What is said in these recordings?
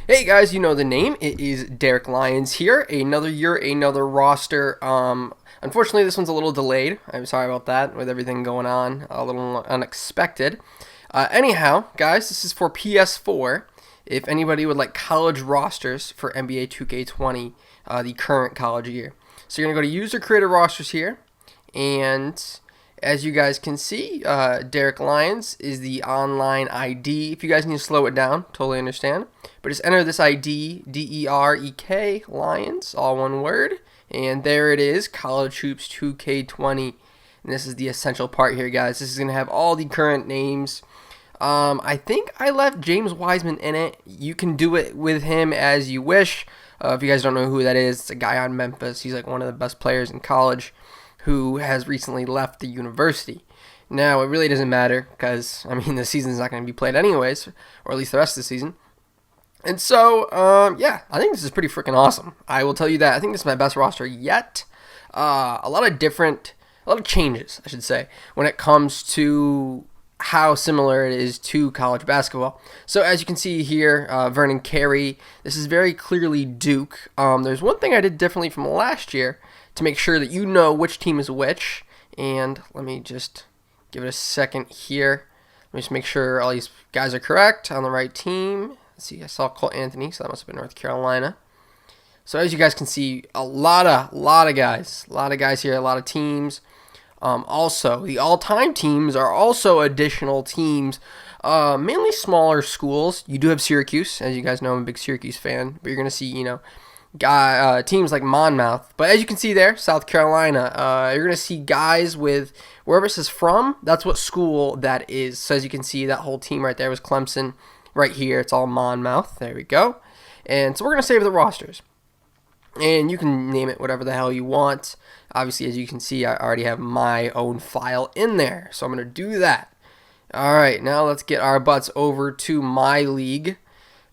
Hey guys, you know the name. It is Dereklions here. Another year, another roster. Unfortunately, this one's a little delayed. I'm sorry about that with everything going on. A little unexpected. Anyhow, guys, this is for PS4. If anybody would like college rosters for NBA 2K20, the current college year. So you're going to go to user creator rosters here. And as you guys can see, Dereklions is the online ID. If you guys need to slow it down, totally understand. But just enter this ID, DEREK, Lions, all one word. And there it is, College Hoops 2K20. And this is the essential part here, guys. This is going to have all the current names. I think I left James Wiseman in it. You can do it with him as you wish. If you guys don't know who that is, it's a guy on Memphis. He's like one of the best players in college who has recently left the university. Now, it really doesn't matter because, I mean, the season's not going to be played anyways, or at least the rest of the season. And so, yeah, I think this is pretty freaking awesome. I will tell you that. I think this is my best roster yet. A lot of changes, I should say, when it comes to how similar it is to college basketball. So as you can see here, Vernon Carey, this is very clearly Duke. There's one thing I did differently from last year to make sure that you know which team is which. And let me just give it a second here. Let me just make sure all these guys are correct on the right team. Let's see, I saw Colt Anthony, so that must have been North Carolina. So as you guys can see, a lot of guys here, a lot of teams. Also, the all-time teams are also additional teams, mainly smaller schools. You do have Syracuse, as you guys know, I'm a big Syracuse fan, but you're going to see, teams like Monmouth. But as you can see there, South Carolina, you're going to see guys with, wherever it says from, that's what school that is. So as you can see, that whole team right there was Clemson. Right here, it's all Monmouth. There we go. And so we're going to save the rosters. And you can name it whatever the hell you want. Obviously, as you can see, I already have my own file in there. So I'm going to do that. All right, now let's get our butts over to my league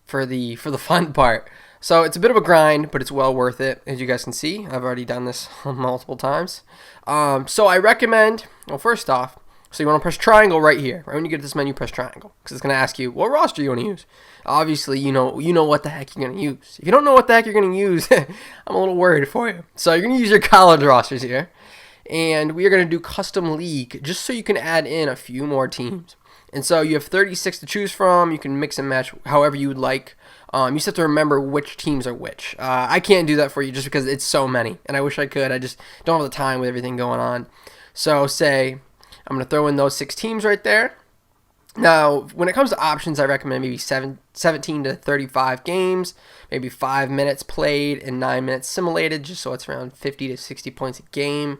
for the fun part. So it's a bit of a grind, but it's well worth it. As you guys can see, I've already done this multiple times. So I recommend, well, first off, so you want to press triangle right here. Right when you get to this menu, press triangle. Because it's going to ask you, what roster you want to use? Obviously, you know what the heck you're going to use. If you don't know what the heck you're going to use, I'm a little worried for you. So you're going to use your college rosters here. And we are going to do custom league, just so you can add in a few more teams. And so you have 36 to choose from. You can mix and match however you would like. You just have to remember which teams are which. I can't do that for you just because it's so many. And I wish I could. I just don't have the time with everything going on. So say I'm going to throw in those 6 teams right there. Now, when it comes to options, I recommend maybe 17 to 35 games, maybe 5 minutes played and 9 minutes simulated, just so it's around 50 to 60 points a game.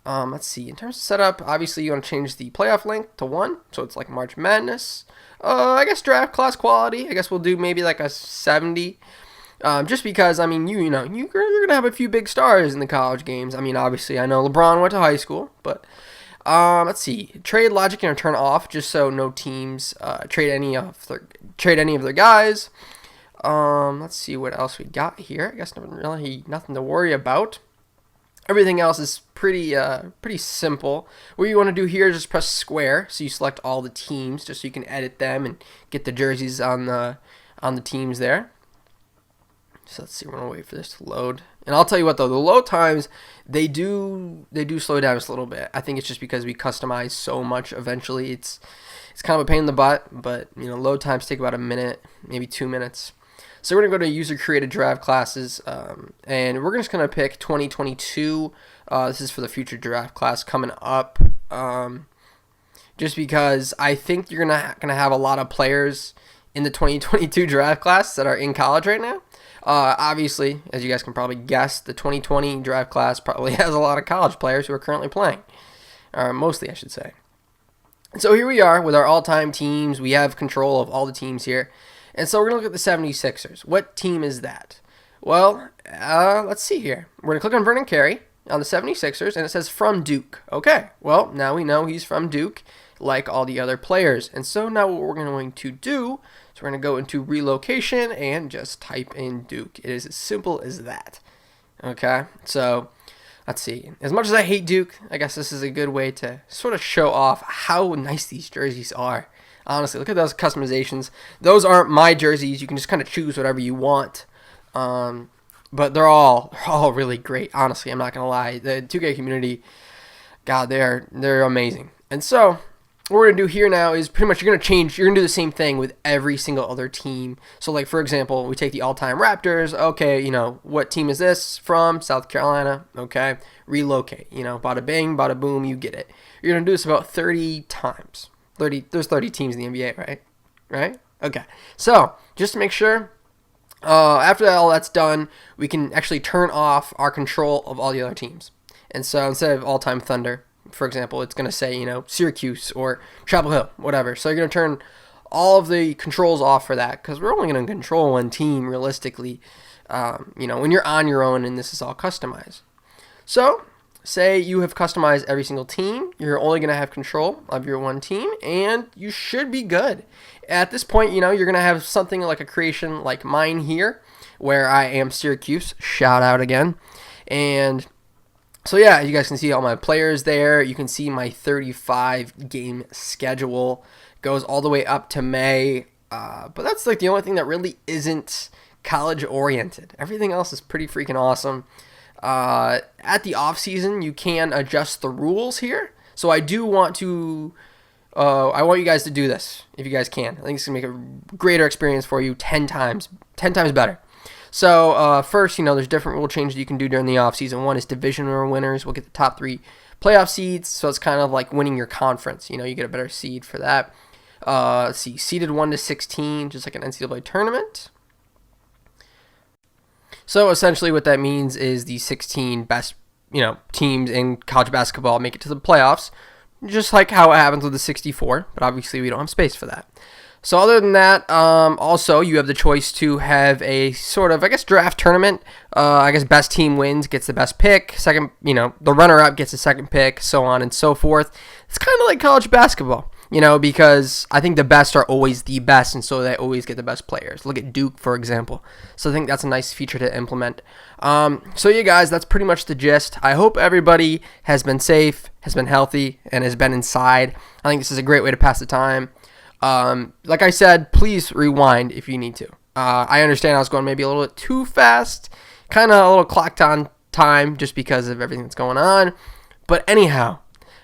Let's see. In terms of setup, obviously you want to change the playoff length to 1, so it's like March Madness. I guess draft class quality. I guess we'll do maybe like a 70. Just because, I mean, you're going to have a few big stars in the college games. I mean, obviously, I know LeBron went to high school, but let's see. Trade logic going to turn off just so no teams trade any of their guys. Let's see what else we got here. I guess nothing to worry about. Everything else is pretty simple. What you want to do here is just press square, so you select all the teams, just so you can edit them and get the jerseys on the teams there. So let's see, we're gonna wait for this to load. And I'll tell you what though, the load times they do slow down just a little bit. I think it's just because we customize so much. Eventually, it's kind of a pain in the butt, but load times take about a minute, maybe 2 minutes. So we're gonna go to user created draft classes, and we're just gonna pick 2022. This is for the future draft class coming up. Just because I think you're gonna have a lot of players in the 2022 draft class that are in college right now. Obviously, as you guys can probably guess, the 2020 draft class probably has a lot of college players who are currently playing. Mostly, I should say. So here we are with our all-time teams. We have control of all the teams here. And so we're going to look at the 76ers. What team is that? Well, let's see here. We're going to click on Vernon Carey on the 76ers, and it says from Duke. Okay, well, now we know he's from Duke, like all the other players. And so now what we're going to do is we're going to go into relocation and just type in Duke. It is as simple as that. Okay, so let's see. As much as I hate Duke, I guess this is a good way to sort of show off how nice these jerseys are. Honestly, look at those customizations. Those aren't my jerseys. You can just kind of choose whatever you want. But they're all really great. Honestly, I'm not gonna lie. The 2K community, God, they're amazing. And so what we're gonna do here now is pretty much you're gonna do the same thing with every single other team. So like for example, we take the all-time Raptors. Okay, what team is this from? South Carolina. Okay, relocate. Bada bing, bada boom, you get it. You're gonna do this about 30 times. There's 30 teams in the NBA, right? Right? Okay. So just to make sure, after all that's done, we can actually turn off our control of all the other teams. And so instead of all-time Thunder, for example, it's going to say, Syracuse or Chapel Hill, whatever. So you're going to turn all of the controls off for that because we're only going to control one team realistically, when you're on your own and this is all customized. So say you have customized every single team. You're only going to have control of your one team, and you should be good. At this point, you're going to have something like a creation like mine here, where I am Syracuse. Shout out again. And so, yeah, you guys can see all my players there. You can see my 35-game schedule. Goes all the way up to May. But that's like the only thing that really isn't college-oriented. Everything else is pretty freaking awesome. At the off-season, you can adjust the rules here. So I do want to... I want you guys to do this, if you guys can. I think it's going to make a greater experience for you 10 times better. So, first, there's different rule changes you can do during the offseason. One is divisional winners will get the top 3 playoff seeds, so it's kind of like winning your conference. You get a better seed for that. Let's see, seeded 1 to 16, just like an NCAA tournament. So, essentially what that means is the 16 best, teams in college basketball make it to the playoffs, just like how it happens with the 64, but obviously we don't have space for that. So other than that, also you have the choice to have a sort of, draft tournament. Best team wins, gets the best pick. Second, the runner-up gets the second pick, so on and so forth. It's kind of like college basketball, because I think the best are always the best, and so they always get the best players. Look at Duke, for example. So I think that's a nice feature to implement. So yeah, guys, that's pretty much the gist. I hope everybody has been safe, has been healthy, and has been inside. I think this is a great way to pass the time. Like I said, please rewind if you need to. I understand I was going maybe a little bit too fast, kind of a little clocked on time just because of everything that's going on. But anyhow,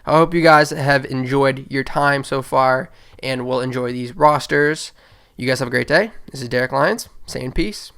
I hope you guys have enjoyed your time so far and will enjoy these rosters. You guys have a great day. This is Dereklions saying peace.